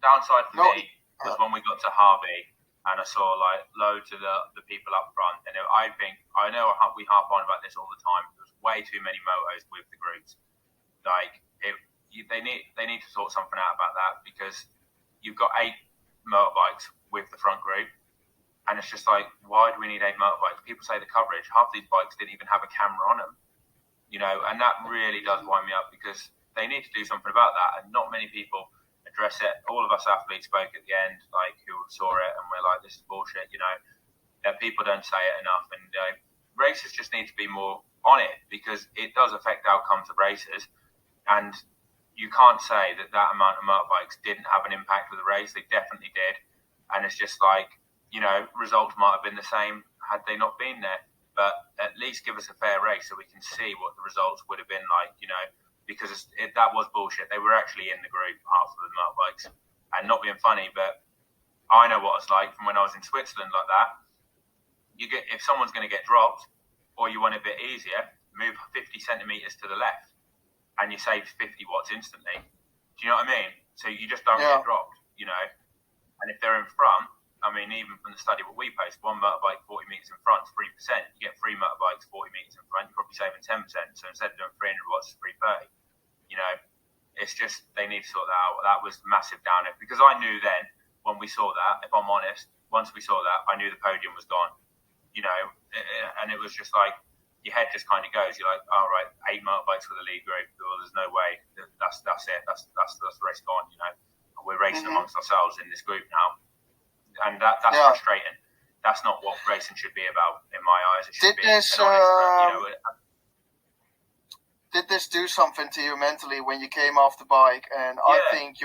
Downside for me was when we got to Harvey and I saw like loads of the people up front, and I know we harp on about this all the time. There was way too many motos with the groups. Like they need to sort something out about that, because you've got 8 motorbikes with the front group, and it's just like, why do we need 8 motorbikes? People say the coverage. Half these bikes didn't even have a camera on them, and that really does wind me up, because they need to do something about that, and not many people address it. All of us athletes spoke at the end, like, who saw it, and we're like, this is bullshit, people don't say it enough, and races just need to be more on it, because it does affect outcomes of races, and you can't say that amount of motorbikes didn't have an impact with the race. They definitely did, and it's just like, results might have been the same had they not been there, but at least give us a fair race so we can see what the results would have been like, because that was bullshit. They were actually in the group, half of the motorbikes, and not being funny, but I know what it's like from when I was in Switzerland like that. If someone's going to get dropped, or you want it a bit easier, move 50 centimetres to the left, and you save 50 watts instantly. Do you know what I mean? So you just don't get dropped, And if they're in front, I mean, even from the study what we post, one motorbike 40 metres in front is 3%. You get 3 motorbikes 40 metres in front, you're probably saving 10%. So instead of doing 300 watts, it's 330. It's just, they need to sort that out. That was massive down there, because I knew then when we saw that, if I'm honest, once we saw that, I knew the podium was gone, and it was just like, your head just kind of goes. You're like, all right, 8 motorbikes for the lead group. Well, there's no way. That's it. That's the race gone. We're racing amongst ourselves in this group now, and that's frustrating. That's not what racing should be about, in my eyes. It should be an honest, Did this do something to you mentally when you came off the bike? And I think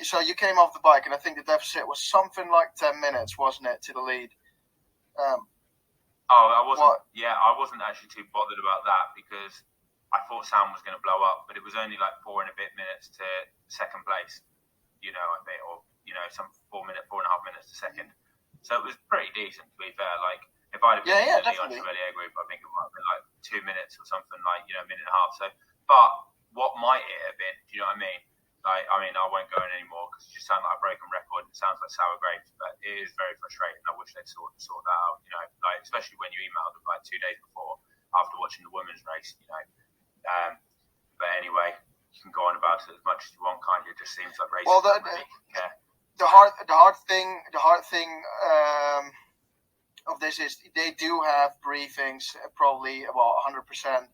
so you came off the bike, and I think the deficit was something like 10 minutes, wasn't it, to the lead? I wasn't actually too bothered about that, because I thought Sam was going to blow up, but it was only like 4 and a bit minutes to second place, I think, or some 4.5 minutes to second. So it was pretty decent, to be fair. Like, if I'd have been in the Leon Chevalier group, I think it might have been like 2 minutes or something, like, a minute and a half. So, but what might it have been? Do you know what I mean? Like, I won't go in anymore, because it just sounds like a broken record. It sounds like sour grapes, but it is very frustrating. I wish they'd sort that out, like, especially when you emailed them like 2 days before, after watching the women's race, But anyway, you can go on about it as much as you want, can't you? It just seems like racing. Well, the hard thing of this is they do have briefings, probably about 100%.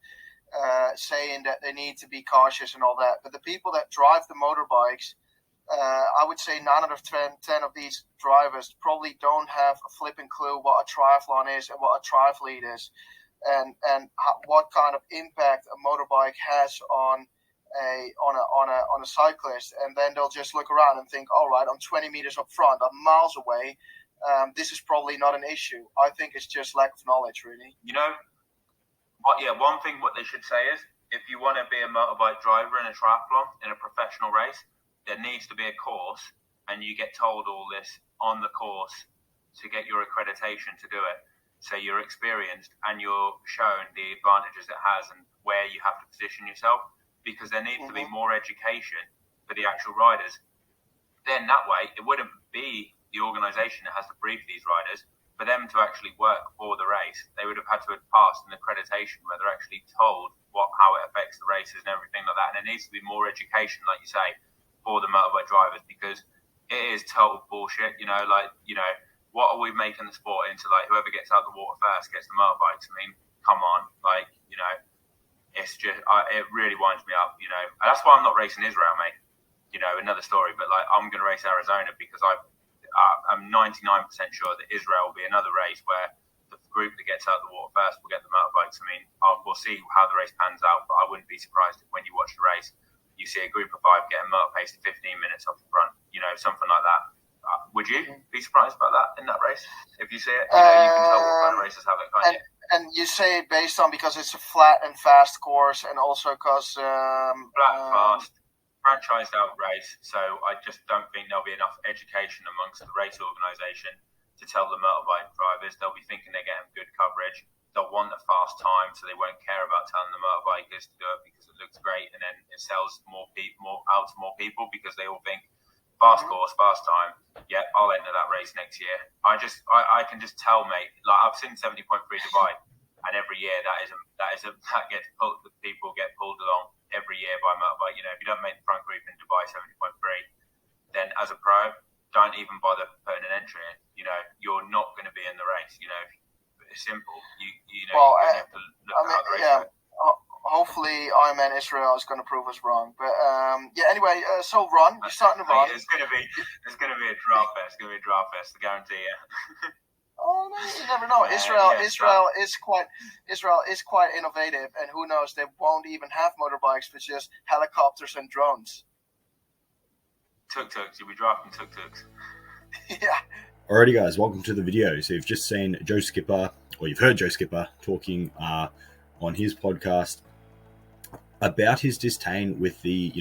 Saying that they need to be cautious and all that. But the people that drive the motorbikes, I would say 9 out of 10 of these drivers probably don't have a flipping clue what a triathlon is and what a triathlete is, and what kind of impact a motorbike has on a cyclist. And then they'll just look around and think, all right, I'm 20 meters up front, I'm miles away. This is probably not an issue. I think it's just lack of knowledge, really. One thing what they should say is, if you want to be a motorbike driver in a triathlon, in a professional race, there needs to be a course, and you get told all this on the course to get your accreditation to do it. So you're experienced and you're shown the advantages it has and where you have to position yourself, because there needs to be more education for the actual riders. Then that way, it wouldn't be the organisation that has to brief these riders. For them to actually work for the race, they would have had to have passed an accreditation where they're actually told how it affects the races and everything like that. And there needs to be more education, like you say, for the motorbike drivers, because it is total bullshit. What are we making the sport into? Like, whoever gets out of the water first gets the motorbikes. I mean, come on, it's just it really winds me up. And that's why I'm not racing Israel, mate. Another story, but like, I'm going to race Arizona, because I'm 99% sure that Israel will be another race where the group that gets out of the water first will get the motorbikes. I mean, we'll see how the race pans out, but I wouldn't be surprised if when you watch the race, you see a group of 5 getting motor pace to 15 minutes off the front, something like that. Would you be surprised about that in that race? If you see it, you can tell what kind of races have it, can't you? And you say it based on because it's a flat and fast course, and also because flat, fast, franchised out race, so I just don't think there'll be enough education amongst the race organisation to tell the motorbike drivers. They'll be thinking they're getting good coverage. They'll want a fast time, so they won't care about telling the motorbikers to do it because it looks great, and then it sells more out to more people, because they all think fast course, fast time. Yeah, I'll enter that race next year. I can just tell, mate. Like, I've seen 70.3 Dubai, and every year that gets pulled. The people get pulled along every year by motorbike. You know, if you don't make the front group in Dubai 70.3, then as a pro, don't even bother putting an entry in. You know, you're not going to be in the race. You know, it's simple. You know, well, you have to look at the race. Yeah. Hopefully, Ironman Israel is going to prove us wrong. But anyway, so Ron, you're starting to run. It's going to be a draft fest. It's going to be a draft fest. I guarantee you. Oh no, you never know. Israel is quite innovative, and who knows? They won't even have motorbikes, but just helicopters and drones. Tuk-tuks. You'll be drafting tuk-tuks. Yeah. Alrighty, guys, welcome to the video. So you've just seen Joe Skipper, or you've heard Joe Skipper talking on his podcast about his disdain with the,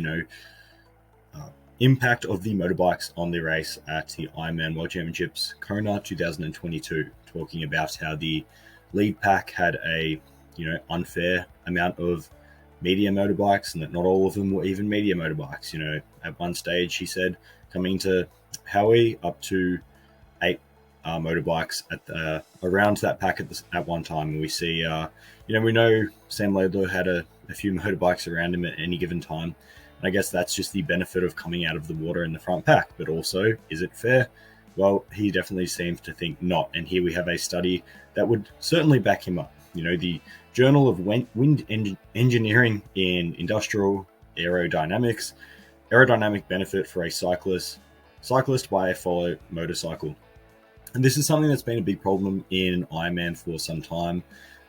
impact of the motorbikes on the race at the Ironman World Championships Kona 2022, talking about how the lead pack had a, unfair amount of media motorbikes and that not all of them were even media motorbikes. At one stage, he said, coming to Howie, up to 8 motorbikes at around that pack at one time. And we see, we know Sam Laidlaw had a few motorbikes around him at any given time. And I guess that's just the benefit of coming out of the water in the front pack. But also, is it fair? Well, he definitely seems to think not. And here we have a study that would certainly back him up. The Journal of Wind Engineering in Industrial Aerodynamics, aerodynamic benefit for a cyclist by a follow motorcycle. And this is something that's been a big problem in Ironman for some time.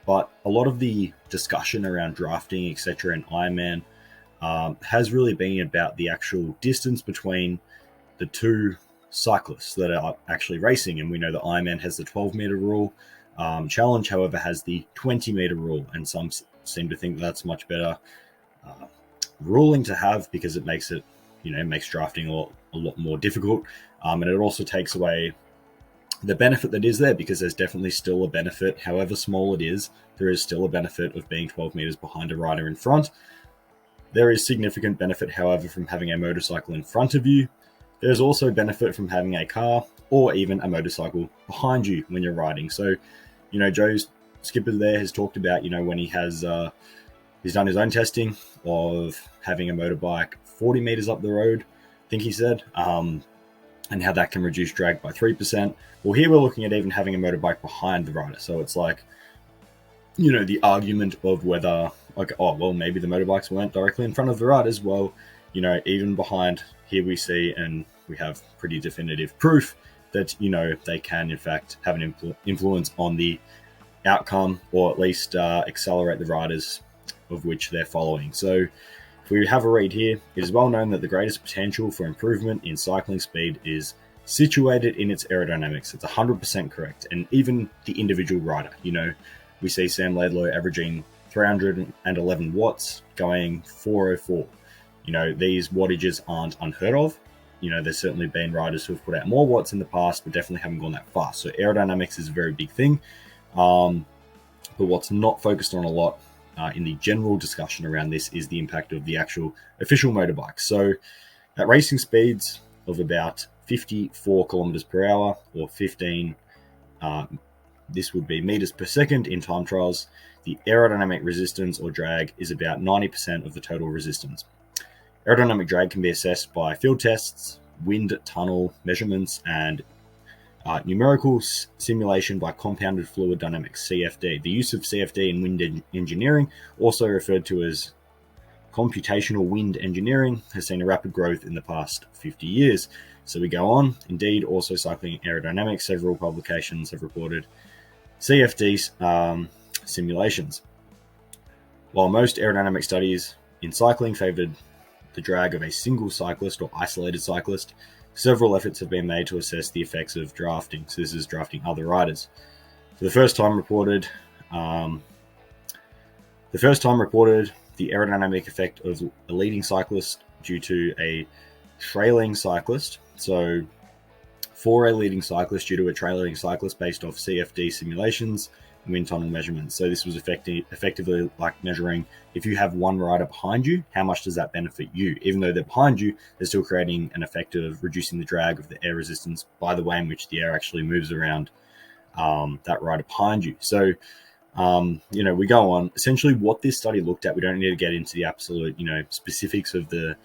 But a lot of the discussion around drafting, etc. in Ironman has really been about the actual distance between the two cyclists that are actually racing. And we know that Ironman has the 12-meter rule. Challenge, however, has the 20-meter rule. And some seem to think that's much better ruling to have because it makes it, makes drafting a lot more difficult. And it also takes away the benefit that is there, because there's definitely still a benefit, however small it is, there is still a benefit of being 12 meters behind a rider in front. There is significant benefit, however, from having a motorcycle in front of you. There's also benefit from having a car or even a motorcycle behind you when you're riding. So, Joe Skipper there has talked about, when he has, he's done his own testing of having a motorbike 40 meters up the road, I think he said, and how that can reduce drag by 3%. Well, here we're looking at even having a motorbike behind the rider. So it's like, the argument of whether, maybe the motorbikes weren't directly in front of the riders. Well, even behind, here we see, and we have pretty definitive proof that, they can, in fact, have an influence on the outcome, or at least accelerate the riders of which they're following. So if we have a read here, it is well known that the greatest potential for improvement in cycling speed is situated in its aerodynamics. It's 100% correct. And even the individual rider, we see Sam Laidlaw averaging 311 watts going 404. These wattages aren't unheard of. There's certainly been riders who have put out more watts in the past, but definitely haven't gone that fast. So aerodynamics is a very big thing. But what's not focused on a lot in the general discussion around this is the impact of the actual official motorbike. So at racing speeds of about 54 kilometers per hour, or 15, this would be meters per second in time trials, the aerodynamic resistance or drag is about 90% of the total resistance. Aerodynamic drag can be assessed by field tests, wind tunnel measurements, and numerical simulation by compounded fluid dynamics, CFD. The use of CFD in wind engineering, also referred to as computational wind engineering, has seen a rapid growth in the past 50 years. So we go on. Indeed, also Cycling Aerodynamics, several publications have reported CFD simulations. While most aerodynamic studies in cycling favoured the drag of a single cyclist or isolated cyclist, several efforts have been made to assess the effects of drafting. So this is drafting other riders. For the first time reported, the aerodynamic effect of a leading cyclist due to a trailing cyclist. So for a leading cyclist due to a trailing cyclist based off CFD simulations, wind tunnel measurements. So this was effectively like measuring, if you have one rider behind you, how much does that benefit you? Even though they're behind you, they're still creating an effect of reducing the drag of the air resistance by the way in which the air actually moves around that rider behind you. So we go on. Essentially what this study looked at, we don't need to get into the absolute, specifics of the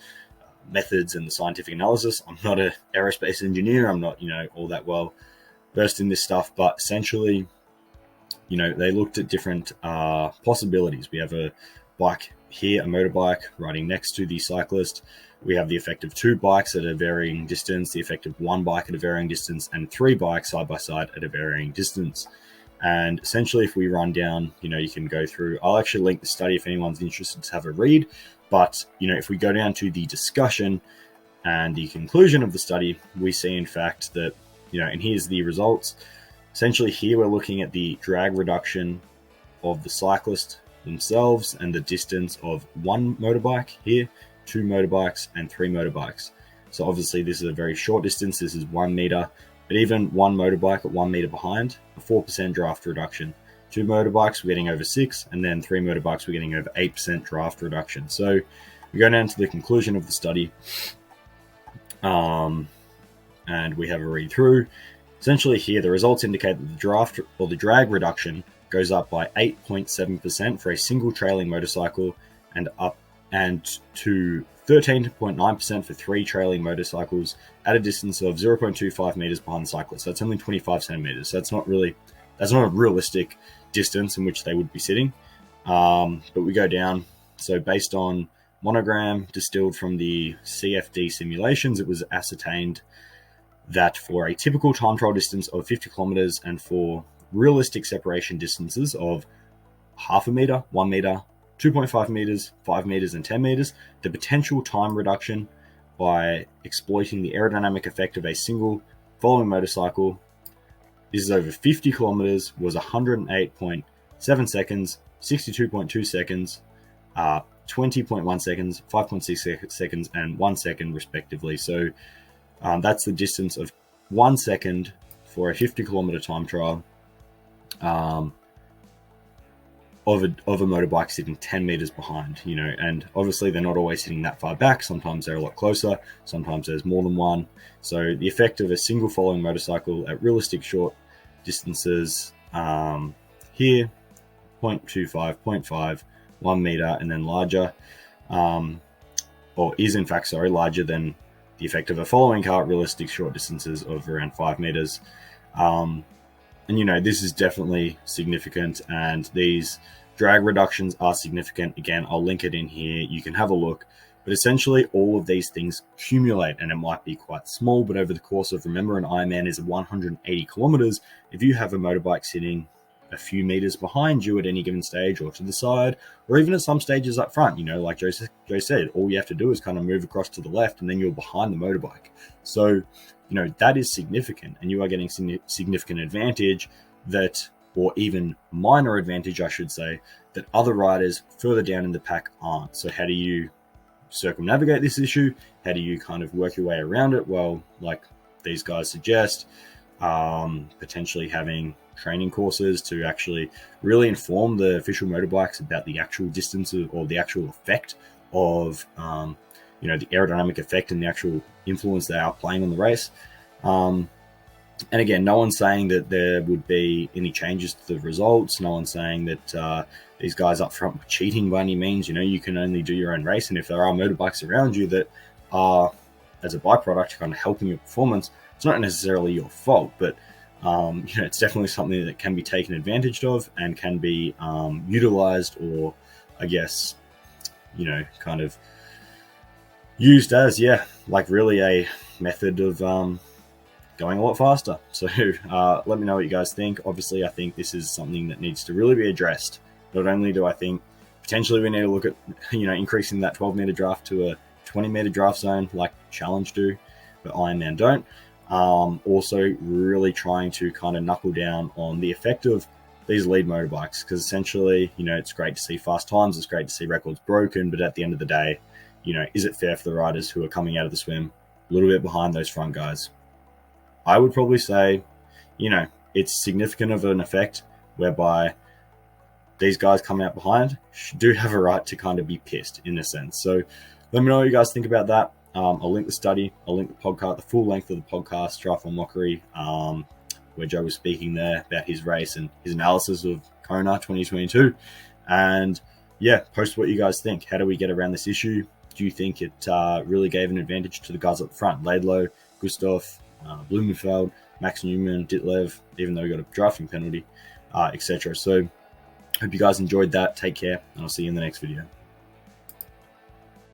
methods and the scientific analysis. I'm not an aerospace engineer. I'm not, all that well versed in this stuff, but essentially, they looked at different possibilities. We have a bike here, a motorbike riding next to the cyclist. We have the effect of 2 bikes at a varying distance, the effect of 1 bike at a varying distance, and 3 bikes side by side at a varying distance. And essentially, if we run down, you can go through, I'll actually link the study if anyone's interested to have a read. But, if we go down to the discussion and the conclusion of the study, we see in fact that, and here's the results. Essentially here we're looking at the drag reduction of the cyclist themselves and the distance of 1 motorbike here, 2 motorbikes, and 3 motorbikes. So obviously this is a very short distance. This is 1 meter, but even 1 motorbike at 1 meter behind, a 4% draft reduction. 2 motorbikes, we're getting over 6, and then 3 motorbikes, we're getting over 8% draft reduction. So we go down to the conclusion of the study, and we have a read through. Essentially here, the results indicate that the draft or the drag reduction goes up by 8.7% for a single trailing motorcycle and to 13.9% for 3 trailing motorcycles at a distance of 0.25 meters behind the cyclist. So that's only 25 centimeters. So that's not a realistic distance in which they would be sitting. But we go down. So based on monogram distilled from the CFD simulations, it was ascertained that for a typical time trial distance of 50 kilometers and for realistic separation distances of half a meter, 1 meter, 2.5 meters, 5 meters, and 10 meters, the potential time reduction by exploiting the aerodynamic effect of a single following motorcycle is over 50 kilometers was 108.7 seconds, 62.2 seconds, 20.1 seconds, 5.6 seconds, and 1 second respectively. So that's the distance of 1 second for a 50 kilometer time trial of a motorbike sitting 10 meters behind, and obviously they're not always sitting that far back. Sometimes they're a lot closer. Sometimes there's more than one. So the effect of a single following motorcycle at realistic short distances here, 0.25, 0.5, 1 meter, and then larger, larger than the effect of a following car at realistic short distances of around 5 meters. And this is definitely significant, and these drag reductions are significant. Again, I'll link it in here. You can have a look. But essentially, all of these things accumulate, and it might be quite small, but over the course of, remember, an Ironman is 180 kilometers. If you have a motorbike sitting a few meters behind you at any given stage, or to the side, or even at some stages up front, like Joe said, all you have to do is kind of move across to the left, and then you're behind the motorbike. So, that is significant, and you are getting significant advantage or even minor advantage, I should say, that other riders further down in the pack aren't. So how do you circumnavigate this issue? How do you kind of work your way around it? Well, like these guys suggest, potentially having training courses to actually really inform the official motorbikes about the actual distances or the actual effect of, the aerodynamic effect and the actual influence they are playing on the race. And again, no one's saying that there would be any changes to the results. No one's saying that these guys up front were cheating by any means. You can only do your own race. And if there are motorbikes around you that are, as a byproduct, kind of helping your performance, it's not necessarily your fault. But, it's definitely something that can be taken advantage of and can be utilized, or, I guess, kind of used as, really a method of going a lot faster. So let me know what you guys think. Obviously, I think this is something that needs to really be addressed. Not only do I think potentially we need to look at, increasing that 12-meter draft to a 20-meter draft zone like Challenge do, but Ironman don't. Also really trying to kind of knuckle down on the effect of these lead motorbikes, because essentially, it's great to see fast times, it's great to see records broken, but at the end of the day, is it fair for the riders who are coming out of the swim a little bit behind those front guys? I would probably say, it's significant of an effect, whereby these guys coming out behind do have a right to kind of be pissed in a sense. So let me know what you guys think about that. I'll link the study. I'll link the podcast, the full length of the podcast, Triathlon Mockery, where Joe was speaking there about his race and his analysis of Kona 2022. And yeah, post what you guys think. How do we get around this issue? Do you think it really gave an advantage to the guys up front? Laidlow, Gustav, Blumenfeld, Max Newman, Ditlev, even though we got a drafting penalty, etc. So hope you guys enjoyed that. Take care, and I'll see you in the next video.